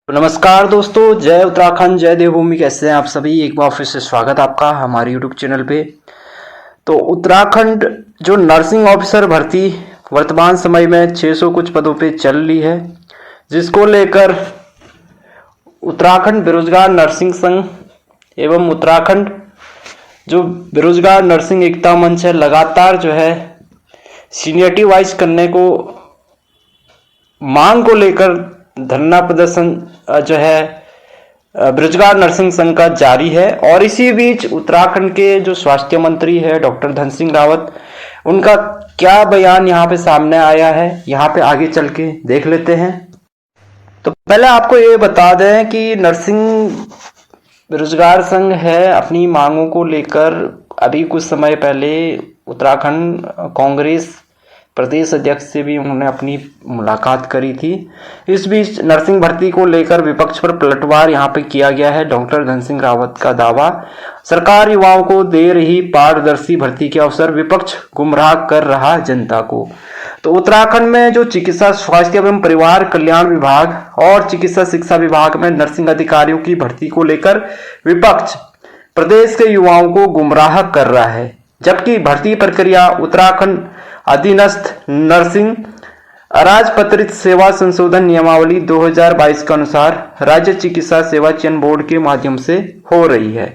तो नमस्कार दोस्तों, जय उत्तराखंड, जय देवभूमि। कैसे हैं आप सभी? एक बार फिर से स्वागत आपका हमारे यूट्यूब चैनल पे। तो उत्तराखंड जो नर्सिंग ऑफिसर भर्ती वर्तमान समय में 600 कुछ पदों पे चल रही है, जिसको लेकर उत्तराखंड बेरोजगार नर्सिंग संघ एवं उत्तराखंड जो बेरोजगार नर्सिंग एकता मंच है, लगातार जो है सीनियरिटी वाइज करने को मांग को लेकर धरना प्रदर्शन जो है बेरोजगार नर्सिंग संघ का जारी है। और इसी बीच उत्तराखंड के जो स्वास्थ्य मंत्री है डॉक्टर धन सिंह रावत, उनका क्या बयान यहाँ पे सामने आया है, यहाँ पे आगे चल के देख लेते हैं। तो पहले आपको ये बता दें कि नर्सिंग बेरोजगार संघ है अपनी मांगों को लेकर अभी कुछ समय पहले उत्तराखंड कांग्रेस प्रदेश अध्यक्ष से भी उन्होंने अपनी मुलाकात करी थी। इस बीच नर्सिंग भर्ती को लेकर विपक्ष पर पलटवार यहाँ पे किया गया है। डॉक्टर धन सिंह रावत का दावा, सरकार युवाओं को दे रही पारदर्शी भर्ती के अवसर, विपक्ष गुमराह कर रहा जनता को। तो उत्तराखंड में जो चिकित्सा स्वास्थ्य एवं परिवार कल्याण विभाग और चिकित्सा शिक्षा विभाग में नर्सिंग अधिकारियों की भर्ती को लेकर विपक्ष प्रदेश के युवाओं को गुमराह कर रहा है, जबकि भर्ती प्रक्रिया उत्तराखंड अधीनस्थ नर्सिंग अराजपत्रित सेवा संशोधन नियमावली 2022 के अनुसार राज्य चिकित्सा सेवा चयन बोर्ड के माध्यम से हो रही है।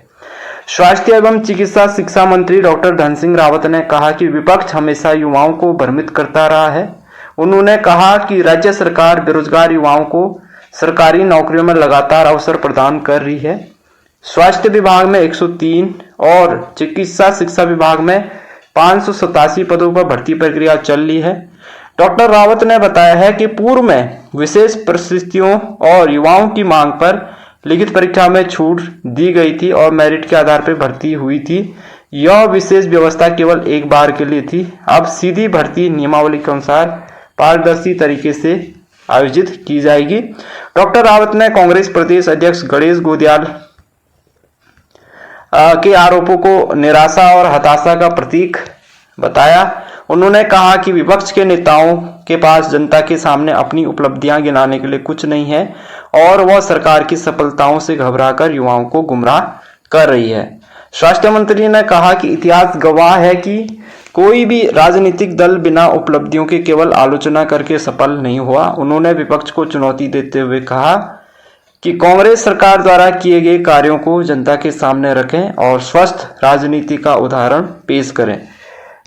स्वास्थ्य एवं चिकित्सा शिक्षा मंत्री डॉक्टर धन सिंह रावत ने कहा कि विपक्ष हमेशा युवाओं को भ्रमित करता रहा है। उन्होंने कहा कि राज्य सरकार बेरोजगार युवाओं को सरकारी नौकरियों में लगातार अवसर प्रदान कर रही है। स्वास्थ्य विभाग में 103 और चिकित्सा शिक्षा विभाग में 587 पदों पर भर्ती प्रक्रिया चल रही है। डॉक्टर रावत ने बताया है कि पूर्व में विशेष परिस्थितियों और युवाओं की मांग पर लिखित परीक्षा में छूट दी गई थी और मेरिट के आधार पर भर्ती हुई थी। यह विशेष व्यवस्था केवल एक बार के लिए थी। अब सीधी भर्ती नियमावली के अनुसार पारदर्शी तरीके से आयोजित की जाएगी। डॉक्टर रावत ने कांग्रेस प्रदेश अध्यक्ष गणेश गोदियाल के आरोपों को निराशा और हताशा का प्रतीक बताया। उन्होंने कहा कि विपक्ष के नेताओं के पास जनता के सामने अपनी उपलब्धियां गिनाने के लिए कुछ नहीं है और वह सरकार की सफलताओं से घबराकर युवाओं को गुमराह कर रही है। स्वास्थ्य मंत्री ने कहा कि इतिहास गवाह है कि कोई भी राजनीतिक दल बिना उपलब्धियों के केवल आलोचना करके सफल नहीं हुआ। उन्होंने विपक्ष को चुनौती देते हुए कहा कि कांग्रेस सरकार द्वारा किए गए कार्यों को जनता के सामने रखें और स्वस्थ राजनीति का उदाहरण पेश करें।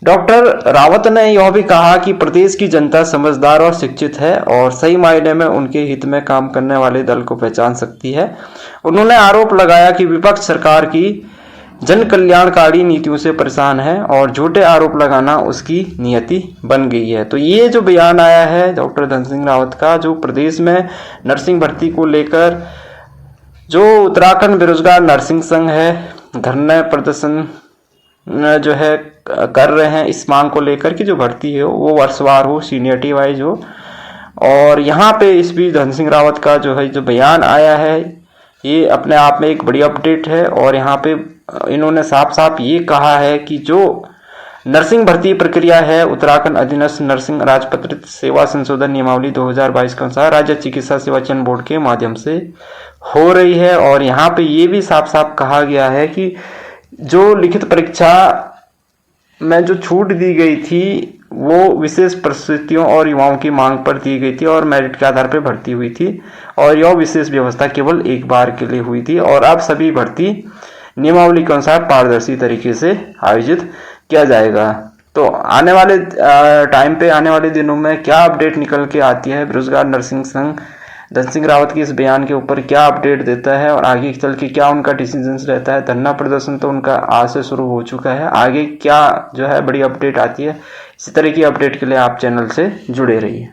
डॉक्टर रावत ने यह भी कहा कि प्रदेश की जनता समझदार और शिक्षित है और सही मायने में उनके हित में काम करने वाले दल को पहचान सकती है। उन्होंने आरोप लगाया कि विपक्ष सरकार की जन कल्याणकारी नीतियों से परेशान है और झूठे आरोप लगाना उसकी नियति बन गई है। तो ये जो बयान आया है डॉक्टर धन सिंह रावत का, जो प्रदेश में नर्सिंग भर्ती को लेकर जो उत्तराखंड बेरोजगार नर्सिंग संघ है धरना प्रदर्शन जो है कर रहे हैं इस मांग को लेकर कि जो भर्ती है वो वर्षवार हो, सीनियरिटी वाइज हो। और यहाँ पे इस बीच धन सिंह रावत का जो है जो बयान आया है ये अपने आप में एक बड़ी अपडेट है। और यहाँ पे इन्होंने साफ साफ ये कहा है कि जो नर्सिंग भर्ती प्रक्रिया है उत्तराखंड अधीनस्थ नर्सिंग राजपत्रित सेवा संशोधन नियमावली 2022 के अनुसार राज्य चिकित्सा सेवा चयन बोर्ड के माध्यम से हो रही है। और यहाँ पे ये भी साफ साफ कहा गया है कि जो लिखित परीक्षा में जो छूट दी गई थी वो विशेष परिस्थितियों और युवाओं की मांग पर दी गई थी और मेरिट के आधार पर भर्ती हुई थी और यह विशेष व्यवस्था केवल एक बार के लिए हुई थी। और अब सभी भर्ती नियमावली के अनुसार पारदर्शी तरीके से आयोजित किया जाएगा। तो आने वाले टाइम पे, आने वाले दिनों में क्या अपडेट निकल के आती है, बेरोजगार नर्सिंग संघ धन सिंह रावत की इस बयान के ऊपर क्या अपडेट देता है और आगे चल के क्या उनका डिसीजन रहता है। धरना प्रदर्शन तो उनका आज से शुरू हो चुका है, आगे क्या जो है बड़ी अपडेट आती है, इसी तरह की अपडेट के लिए आप चैनल से जुड़े रहिए।